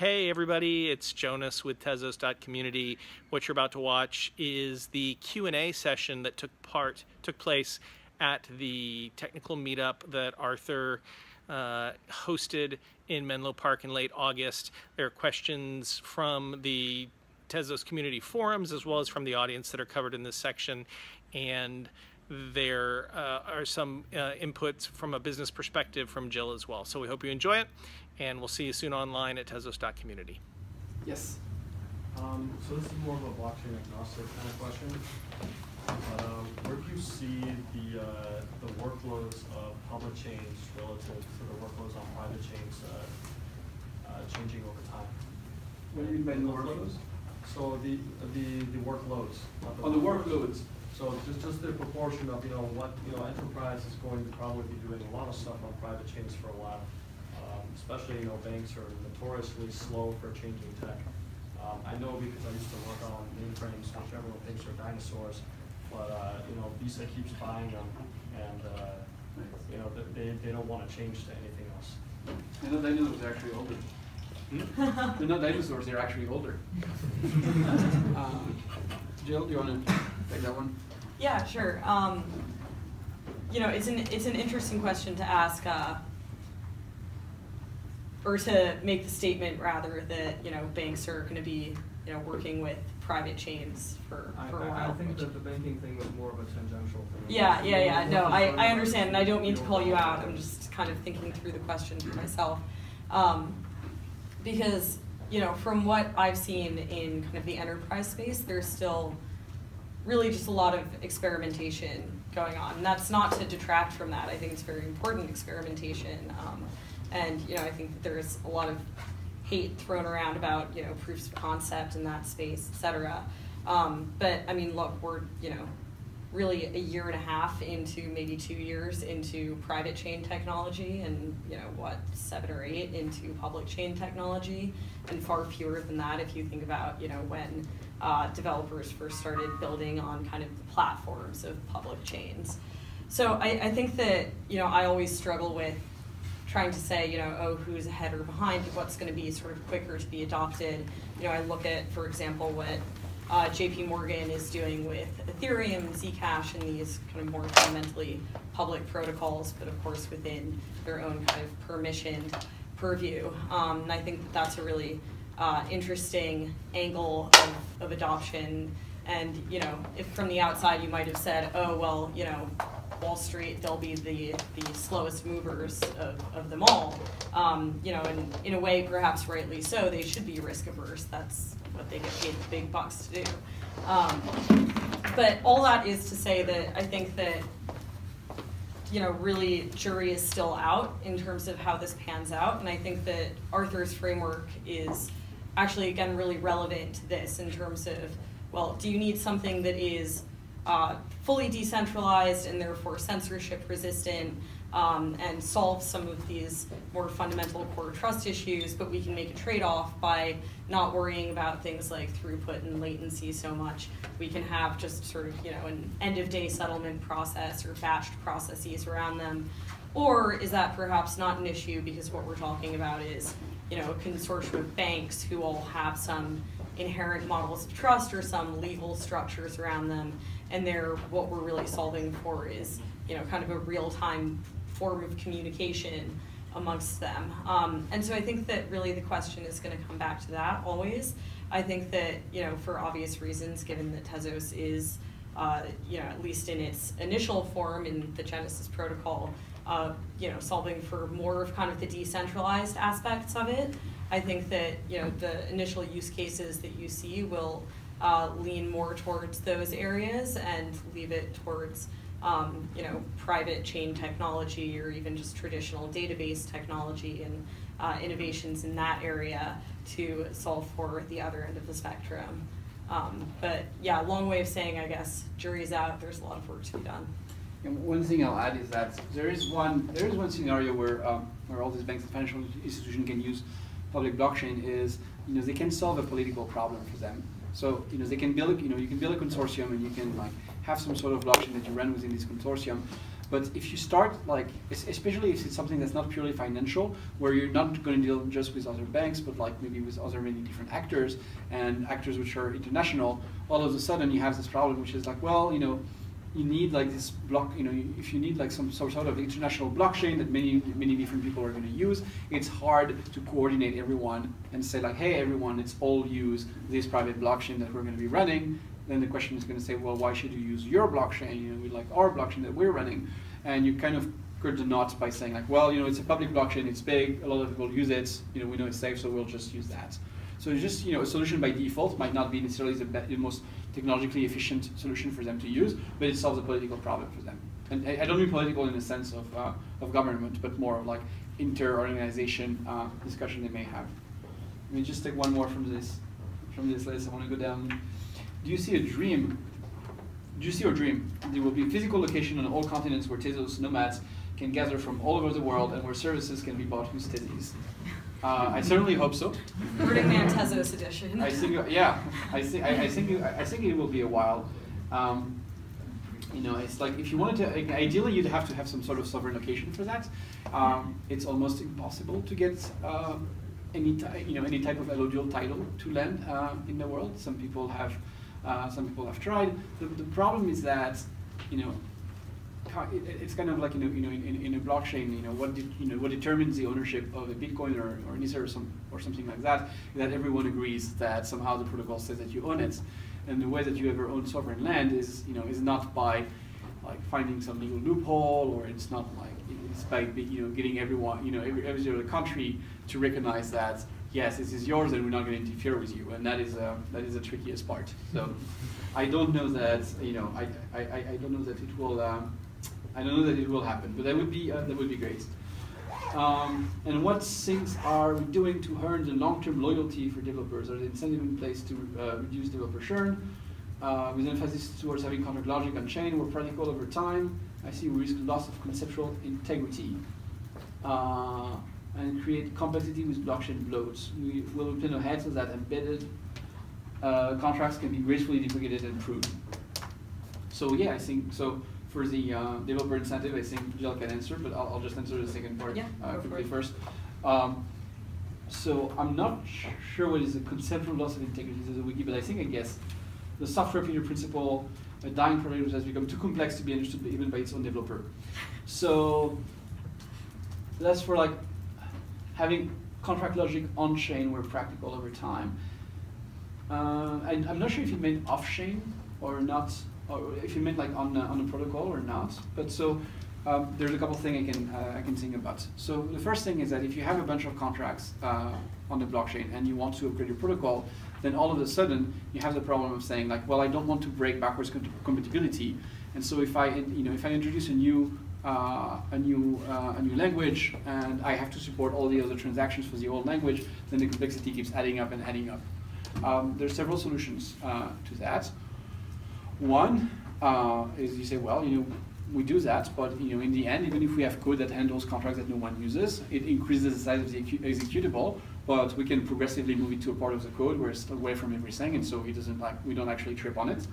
Hey everybody, it's Jonas with tezos.community. What you're about to watch is the Q&A session that took place at the technical meetup that Arthur hosted in Menlo Park in late August. There are questions from the Tezos community forums as well as from the audience that are covered in this section, and there are some inputs from a business perspective from Jill as well. So we hope you enjoy it, and we'll see you soon online at tezos.community. Yes. So this is more of a blockchain agnostic kind of question. But where do you see the workloads of public chains relative to the workloads on private chains changing over time? What do you mean by the workloads? So the workloads. Oh, the workloads. So just the proportion of what enterprise is going to probably be doing a lot of stuff on private chains for a while. Especially banks are notoriously slow for changing tech. I know because I used to work on mainframes, which everyone thinks are dinosaurs, but Visa keeps buying them, and they don't want to change to anything else. They're not dinosaurs, they're actually older. They're not dinosaurs, they're actually older. Jill, do you want to take that one? Yeah, sure. It's an interesting question to ask, or to make the statement rather that banks are going to be working with private chains for a while. I think that the banking thing was more of a tangential thing. Yeah. No, I understand, and I don't mean to call you out. I'm just kind of thinking through the question for myself, because from what I've seen in kind of the enterprise space, there's still really just a lot of experimentation going on. And that's not to detract from that. I think it's very important experimentation. And I think that there's a lot of hate thrown around about proofs of concept in that space, et cetera. But I mean, look, we're really a year and a half into, maybe 2 years into private chain technology, and 7 or 8 into public chain technology, and far fewer than that if you think about when developers first started building on kind of the platforms of public chains. So I think that I always struggle with trying to say, oh, who's ahead or behind, what's going to be sort of quicker to be adopted. I look at, for example, what JP Morgan is doing with Ethereum and Zcash and these kind of more fundamentally public protocols, but of course within their own kind of permissioned purview. And I think that that's a really interesting angle of adoption. And if from the outside you might have said, oh, well, Wall Street, they'll be the slowest movers of them all. And in a way, perhaps rightly so, they should be risk averse. That's what they get paid the big bucks to do. But all that is to say that I think that really jury is still out in terms of how this pans out. And I think that Arthur's framework is actually, again, really relevant to this in terms of, well, do you need something that is fully decentralized and therefore censorship resistant, and solve some of these more fundamental core trust issues, but we can make a trade-off by not worrying about things like throughput and latency so much. We can have just sort of an end-of-day settlement process or batched processes around them. Or is that perhaps not an issue because what we're talking about is a consortium of banks who all have some inherent models of trust or some legal structures around them, and what we're really solving for is kind of a real-time form of communication amongst them. And so I think that really the question is going to come back to that always. I think that for obvious reasons, given that Tezos is at least in its initial form in the Genesis protocol, solving for more of kind of the decentralized aspects of it. I think that the initial use cases that you see will lean more towards those areas and leave it towards private chain technology or even just traditional database technology and innovations in that area to solve for the other end of the spectrum. But yeah, long way of saying, I guess, jury's out. There's a lot of work to be done. And one thing I'll add is that there is one scenario where all these banks and financial institutions can use public blockchain is they can solve a political problem for them. So they can build you can build a consortium and you can have some sort of blockchain that you run within this consortium. But if you start, like, especially if it's something that's not purely financial, where you're not going to deal just with other banks, but like maybe with other many different actors, and actors which are international, all of a sudden you have this problem, which is like, well, you know, you need like this block, you know, if you need like some sort of international blockchain that many different people are going to use, it's hard to coordinate everyone and say like, hey, everyone, let's all use this private blockchain that we're going to be running. Then the question is going to say, well, why should you use your blockchain? You know, we like our blockchain that we're running, and you kind of cut the knot by saying like, well, you know, it's a public blockchain, it's big, a lot of people use it, you know, we know it's safe, so we'll just use that. So it's just, you know, a solution by default might not be necessarily the most technologically efficient solution for them to use, but it solves a political problem for them. And I don't mean political in the sense of government, but more of like inter-organization discussion they may have. Let me just take one more from this list. I want to go down. Do you see a dream? Do you see your dream? There will be a physical location on all continents where Tezos nomads can gather from all over the world and where services can be bought with Tezos. I certainly hope so. Burning Man Tezos edition. I think, yeah, I think it will be a while. You know, it's like if you wanted to, ideally you'd have to have some sort of sovereign location for that. It's almost impossible to get any type of allodial title to land in the world. Some people have tried. The problem is that, you know, it's kind of like, you know, in a blockchain, you know, what determines the ownership of a Bitcoin or an Ether or something like that, is that everyone agrees that somehow the protocol says that you own it, and the way that you ever own sovereign land is, you know, is not by like finding some legal loophole, or it's not like, it's by, you know, getting everyone, you know, every other country to recognize that yes, this is yours and we're not going to interfere with you, and that is the trickiest part. So I don't know that, you know, I don't know that it will. I don't know that it will happen, but that would be great. And what things are we doing to earn the long-term loyalty for developers? Are there incentives in place to reduce developer churn? With emphasis towards having contract logic on chain or practical over time, I see we risk loss of conceptual integrity and create complexity with blockchain bloats. We will plan ahead so that embedded contracts can be gracefully deprecated and proved. So yeah, I think so. For the developer incentive, I think Jill can answer, but I'll just answer the second part quickly first. So I'm not sure what is the conceptual loss of integrity as a wiki, but I guess the software Peter principle, a dying project which has become too complex to be understood even by its own developer. So that's for like having contract logic on chain where practical over time. I'm not sure if it meant off chain or not, or if you meant like on the protocol or not. But so there's a couple things I can think about. So the first thing is that if you have a bunch of contracts on the blockchain and you want to upgrade your protocol, then all of a sudden you have the problem of saying like, well, I don't want to break backwards compatibility, and so if I introduce a new language and I have to support all the other transactions for the old language, then the complexity keeps adding up and adding up. There's several solutions to that. One is you say, well, we do that, but in the end, even if we have code that handles contracts that no one uses, it increases the size of the executable, but we can progressively move it to a part of the code where it's away from everything, and so we don't actually trip on it.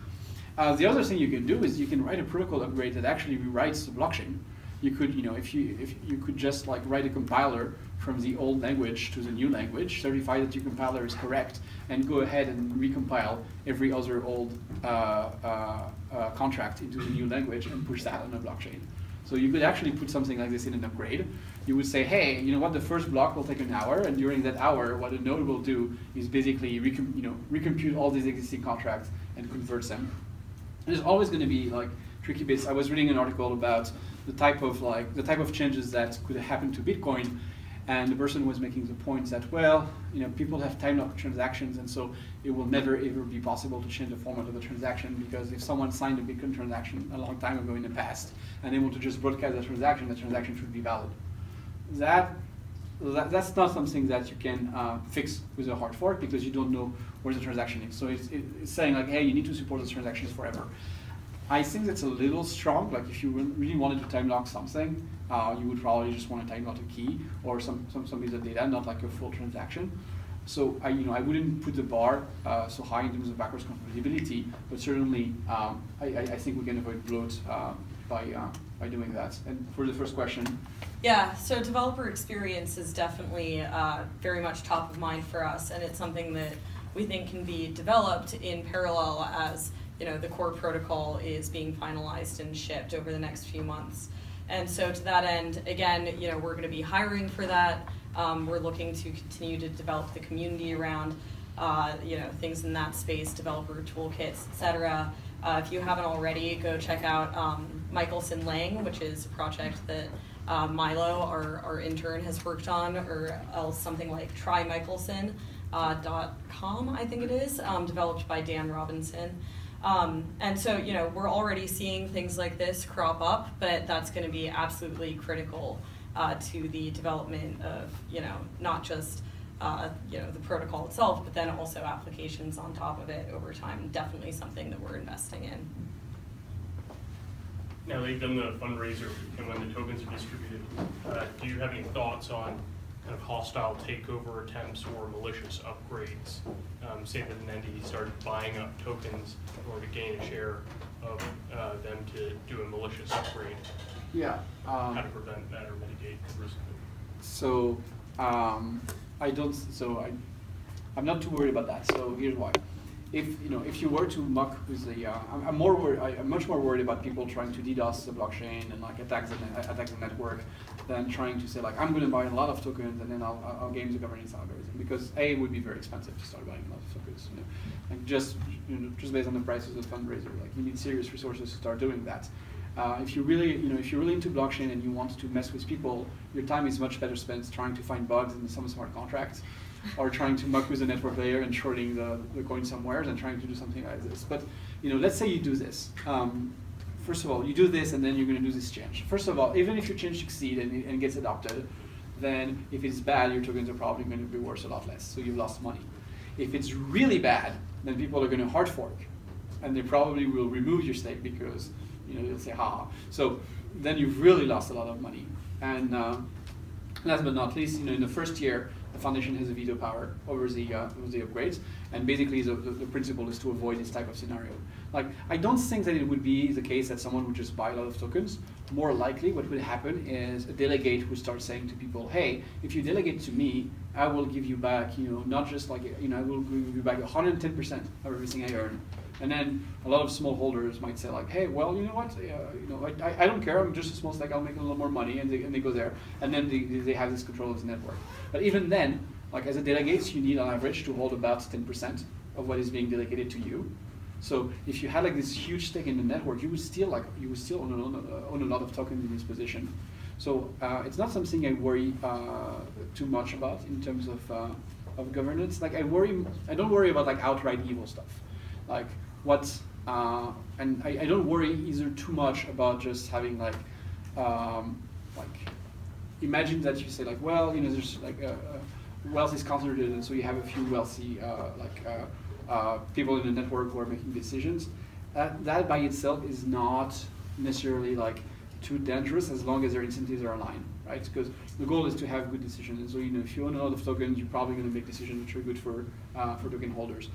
The other thing you can do is you can write a protocol upgrade that actually rewrites the blockchain. You could, if you could just like write a compiler from the old language to the new language, certify that your compiler is correct, and go ahead and recompile every other old contract into the new language and push that on the blockchain. So you could actually put something like this in an upgrade. You would say, hey, you know what, the first block will take an hour, and during that hour, what a node will do is basically recompute all these existing contracts and convert them. There's always going to be like tricky bits. I was reading an article about the type of changes that could happen to Bitcoin, and the person was making the point that, well, people have time-locked transactions, and so it will never ever be possible to change the format of a transaction, because if someone signed a Bitcoin transaction a long time ago in the past and they want to just broadcast the transaction should be valid. That's not something that you can fix with a hard fork, because you don't know where the transaction is. So it's saying like, hey, you need to support the transactions forever. I think that's a little strong. Like if you really wanted to time lock something, you would probably just want to time lock a key or some piece of data, not like a full transaction. So I wouldn't put the bar so high in terms of backwards compatibility, but certainly I think we can avoid bloat by doing that. And for the first question. Yeah, so developer experience is definitely very much top of mind for us, and it's something that we think can be developed in parallel as the core protocol is being finalized and shipped over the next few months. And so to that end, again, we're going to be hiring for that. We're looking to continue to develop the community around things in that space, developer toolkits, etc. If you haven't already, go check out Michelson Lang, which is a project that Milo, our intern, has worked on, or else something like trymichelson.com, I think it is, developed by Dan Robinson. And so, we're already seeing things like this crop up, but that's going to be absolutely critical to the development of, not just, the protocol itself, but then also applications on top of it over time. Definitely something that we're investing in. Now that you've done the fundraiser and when the tokens are distributed, do you have any thoughts on kind of hostile takeover attempts or malicious upgrades? Say that an entity started buying up tokens in order to gain a share of them to do a malicious upgrade. Yeah. How to prevent that or mitigate the risk of it? So I'm not too worried about that. So here's why. If you were to muck with the, I'm much more worried about people trying to DDoS the blockchain and attack the network than trying to say I'm going to buy a lot of tokens and then I'll game the governance algorithm, because it would be very expensive to start buying a lot of tokens. Just based on the prices of the fundraiser, you need serious resources to start doing that. If you're really into blockchain and you want to mess with people, your time is much better spent trying to find bugs in some smart contracts, or trying to muck with the network layer and shorting the coin somewhere than trying to do something like this. But let's say you do this. First of all, you do this and then you're going to do this change. First of all, even if your change succeeds and gets adopted, then if it's bad, your tokens are probably going to be worth a lot less, so you've lost money. If it's really bad, then people are going to hard fork, and they probably will remove your stake because they'll say, ha. So then you've really lost a lot of money. And last but not least, in the first year, the foundation has a veto power over the upgrades, and basically the principle is to avoid this type of scenario. I don't think that it would be the case that someone would just buy a lot of tokens. More likely, what would happen is a delegate would start saying to people, hey, if you delegate to me, I will give you back, not just I will give you back 110% of everything I earn. And then a lot of small holders might say hey, well, you know what, I don't care, I'm just a small stake, I'll make a little more money, and they go there, and then they have this control of the network. But even then, as a delegate, you need on average to hold about 10% of what is being delegated to you. So if you had this huge stake in the network, you would still own a lot of tokens in this position. So it's not something I worry too much about in terms of governance. I don't worry about outright evil stuff. And I don't worry either too much about just having imagine that you say well, there's wealth is concentrated, and so you have a few wealthy people in the network who are making decisions. That by itself is not necessarily too dangerous as long as their incentives are aligned, right? Because the goal is to have good decisions. And so if you own a lot of tokens, you're probably going to make decisions which are good for token holders.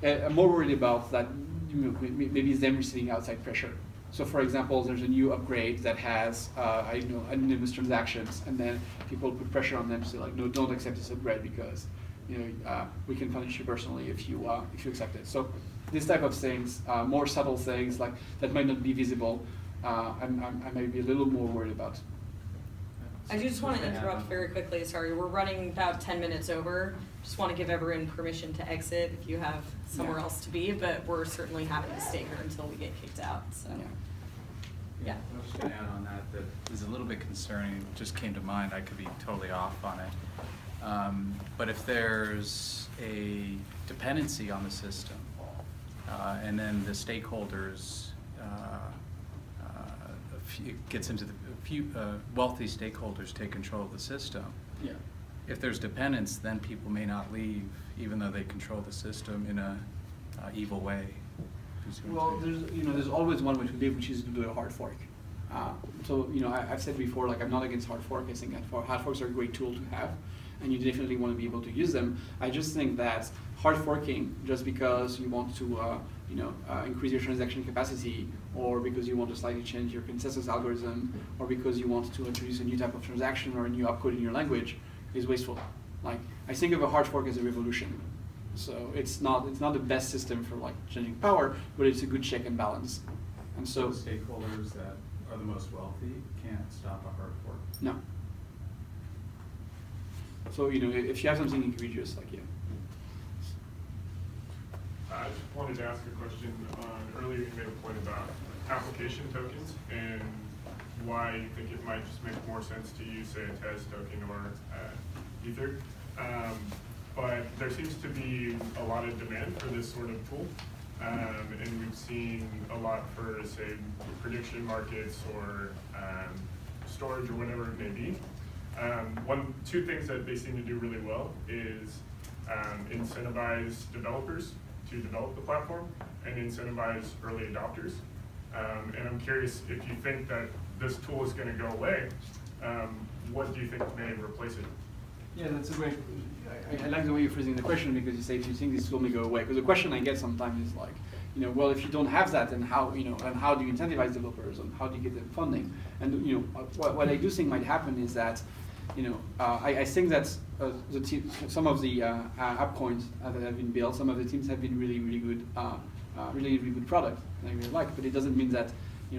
I'm more worried about that. Maybe it's them receiving outside pressure. So, for example, there's a new upgrade that has anonymous transactions, and then people put pressure on them to say no, don't accept this upgrade because we can punish you personally if you accept it. So, this type of things, more subtle things that might not be visible, I might be a little more worried about. I do just want to interrupt very quickly. Sorry, we're running about 10 minutes over. Just want to give everyone permission to exit if you have somewhere else to be, but we're certainly happy to stay here until we get kicked out. So, yeah. I was just going to add on that is a little bit concerning. It just came to mind. I could be totally off on it. But if there's a dependency on the system, and then the stakeholders gets into the wealthy stakeholders take control of the system. Yeah. If there's dependence, then people may not leave, even though they control the system in a evil way. Well, there's always one way to live, which is to do a hard fork. So I've said before, I'm not against hard fork. I think hard forks are a great tool to have. and you definitely want to be able to use them. I just think that hard forking, just because you want to increase your transaction capacity, or because you want to slightly change your consensus algorithm, or because you want to introduce a new type of transaction or a new opcode in your language, is wasteful. Like, I think of a hard fork as a revolution. So it's not the best system for like changing power, but it's a good check and balance. And so the stakeholders that are the most wealthy can't stop a hard fork. No. So if you have something egregious, like I just wanted to ask a question. Earlier you made a point about application tokens and why you think it might just make more sense to use, say, a Tez token or Ether. But there seems to be a lot of demand for this sort of tool. And we've seen a lot for, say, prediction markets or storage or whatever it may be. Two things that they seem to do really well is incentivize developers to develop the platform and incentivize early adopters. And I'm curious, if you think that this tool is going to go away, what do you think may replace it? Yeah, that's a great. I like the way you're phrasing the question, because you say, if you think this will may go away. Because the question I get sometimes is like, well, if you don't have that, then how, and how do you incentivize developers, and how do you get them funding? And what I do think might happen is that, I think that some of the app coins that have been built, some of the teams have been really, really good, really good product that I really like. But it doesn't mean that,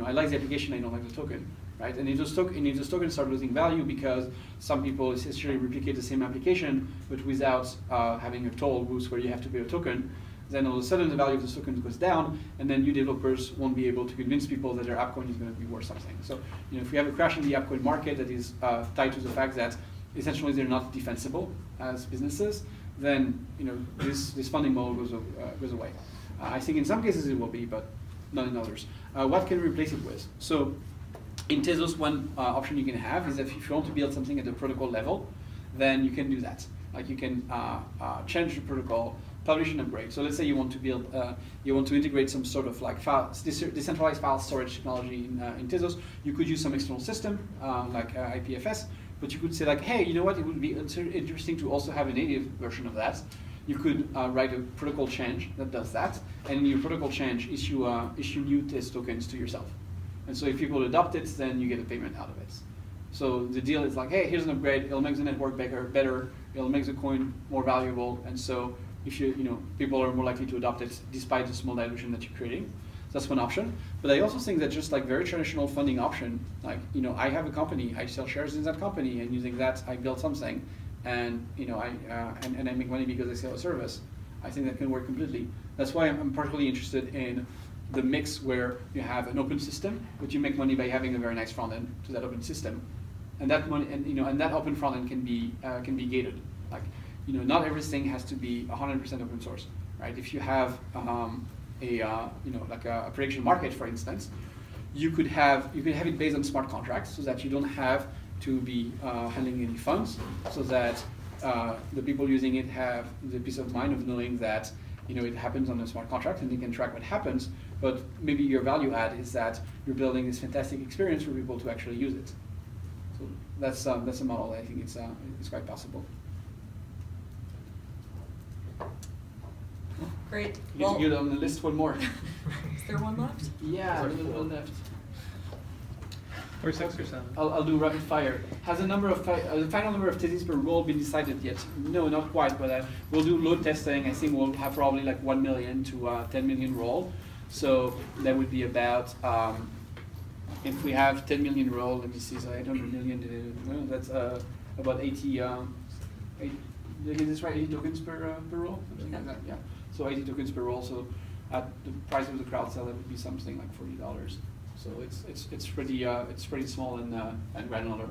I like the application, I don't like the token. Right? And if those tokens start losing value because some people essentially replicate the same application, but without having a toll booth where you have to pay a token, then all of a sudden the value of the token goes down, and then you developers won't be able to convince people that their app coin is going to be worth something. So if we have a crash in the app coin market that is tied to the fact that essentially they're not defensible as businesses, then this funding model goes away. I think in some cases it will be, but not in others. What can we replace it with? So in Tezos, one option you can have is that if you want to build something at the protocol level, then you can do that. Like, you can change the protocol, publish and upgrade. So let's say you want to build, you want to integrate some sort of like decentralized file storage technology in Tezos. You could use some external system like IPFS, but you could say like, hey, you know what? It would be interesting to also have a native version of that. You could write a protocol change that does that, and in your protocol change, issue new Tez tokens to yourself. And so if people adopt it, then you get a payment out of it. So the deal is like, hey, here's an upgrade. It'll make the network better. It'll make the coin more valuable. And so if people are more likely to adopt it despite the small dilution that you're creating. So that's one option. But I also think that just like very traditional funding option, like, I have a company, I sell shares in that company, and using that I build something, and I make money because I sell a service. I think that can work completely. That's why I'm particularly interested in the mix where you have an open system, but you make money by having a very nice front end to that open system, and that money, and that open front end can be gated. Like, not everything has to be 100% open source, right? If you have like a prediction market, for instance, you could have it based on smart contracts, so that you don't have to be handling any funds, so that the people using it have the peace of mind of knowing that it happens on a smart contract and they can track what happens. But maybe your value add is that you're building this fantastic experience for people to actually use it. So that's a model that I think it's quite possible. Great. You get to get on the list one more. Is there one left? Yeah, there's one left. Or 6 or 7. I'll do rapid fire. Has the final number of theses per role been decided yet? No, not quite, but we'll do load testing. I think we'll have probably like 1 million to 10 million role. So that would be about, if we have 10 million role, let me see, so 800 million, well, that's about 80, did I get this right, 80 tokens per role? Something like that, yeah. So 80 tokens per role, so at the price of the crowd sale, that would be something like $40. So it's pretty small and granular.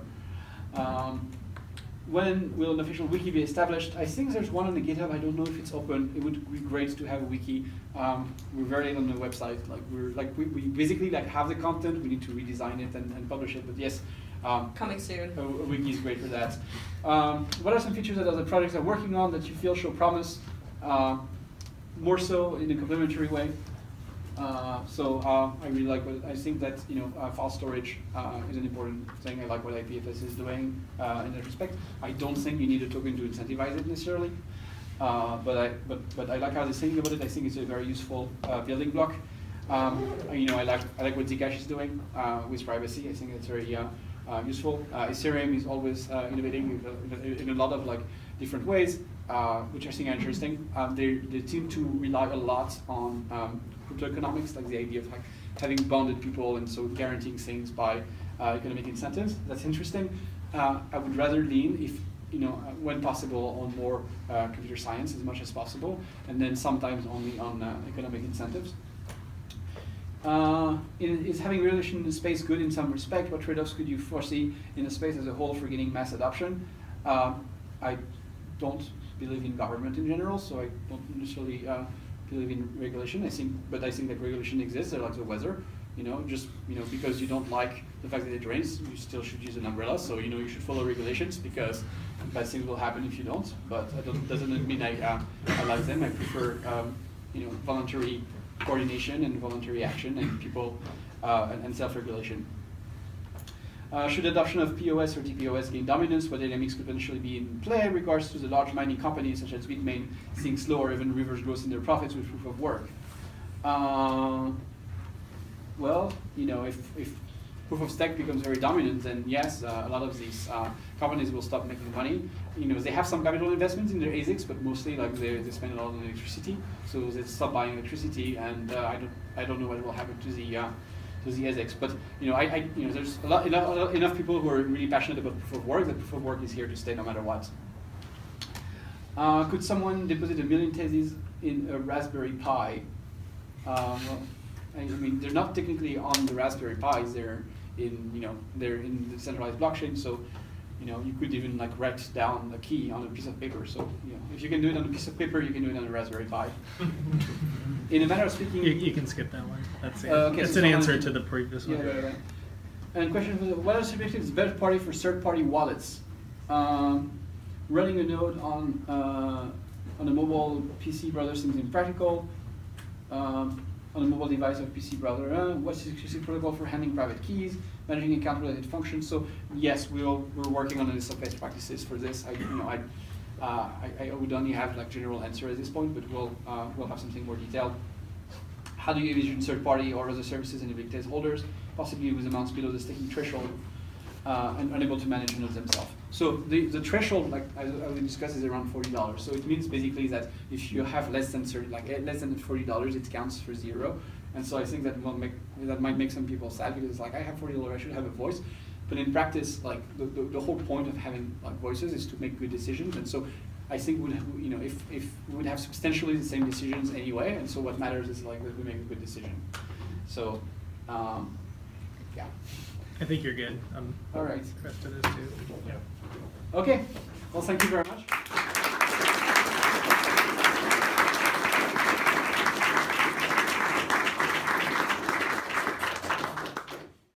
When will an official wiki be established? I think there's one on the GitHub. I don't know if it's open. It would be great to have a wiki. We're very late on the website. Like we basically like have the content. We need to redesign it and publish it. But yes, coming soon. A wiki is great for that. What are some features that other projects are working on that you feel show promise? More so in a complementary way. I really like what I think that file storage is an important thing. I like what IPFS is doing in that respect. I don't think you need a token to incentivize it necessarily, but I like how they're thinking about it. I think it's a very useful building block. I like what Zcash is doing with privacy. I think it's very useful. Ethereum is always innovating in a lot of different ways, which I think are interesting. They seem to rely a lot on crypto economics, like the idea of having bonded people and so guaranteeing things by economic incentives. That's interesting. I would rather lean, if when possible, on more computer science as much as possible, and then sometimes only on economic incentives. Is having regulation in the space good in some respect? What trade-offs could you foresee in the space as a whole for getting mass adoption? I don't believe in government in general, so I don't necessarily believe in regulation. I think that regulation exists. They're like the weather. Because you don't like the fact that it rains, you still should use an umbrella. So you should follow regulations, because bad things will happen if you don't. But that doesn't mean I like them. I prefer voluntary coordination and voluntary action and people and self-regulation. Should adoption of POS or TPOS gain dominance, what dynamics could potentially be in play in regards to the large mining companies such as Bitmain seeing slow or even reverse growth in their profits with proof of work? Well, if proof of stake becomes very dominant, then yes, a lot of these companies will stop making money. They have some capital investments in their ASICs, but mostly they spend a lot on electricity, so they stop buying electricity, and I don't know what will happen to the ASICs. But there's enough people who are really passionate about proof of work that proof of work is here to stay no matter what. Could someone deposit 1 million Tezos in a Raspberry Pi? Well, they're not technically on the Raspberry Pis. They're in the centralized blockchain. So, you could even write down a key on a piece of paper. So, if you can do it on a piece of paper, you can do it on a Raspberry Pi. In a matter of speaking, you can skip that one. That's okay, it's so an answer to the previous one. Yeah, right. And question: what are the subjectives better party for third-party wallets? Running a node on a mobile PC browser seems impractical. On a mobile device of PC browser, what's the exclusive protocol for handling private keys, managing account-related functions? So yes, we're working on a list of best practices for this. I would only have general answer at this point, but we'll have something more detailed. How do you envision third-party or other services enabling Tez holders, possibly with amounts below the staking threshold, and unable to manage nodes themselves? So the threshold, as we discussed, is around $40. So it means basically that if you have less than $40, it counts for 0. And so I think that might make some people sad, because it's I have $40, I should have a voice. But in practice, the whole point of having voices is to make good decisions. And so I think if we would have substantially the same decisions anyway. And so what matters is that we make a good decision. So yeah. I think you're good. All right. The rest of this too. Yeah. Okay. Well, thank you very much.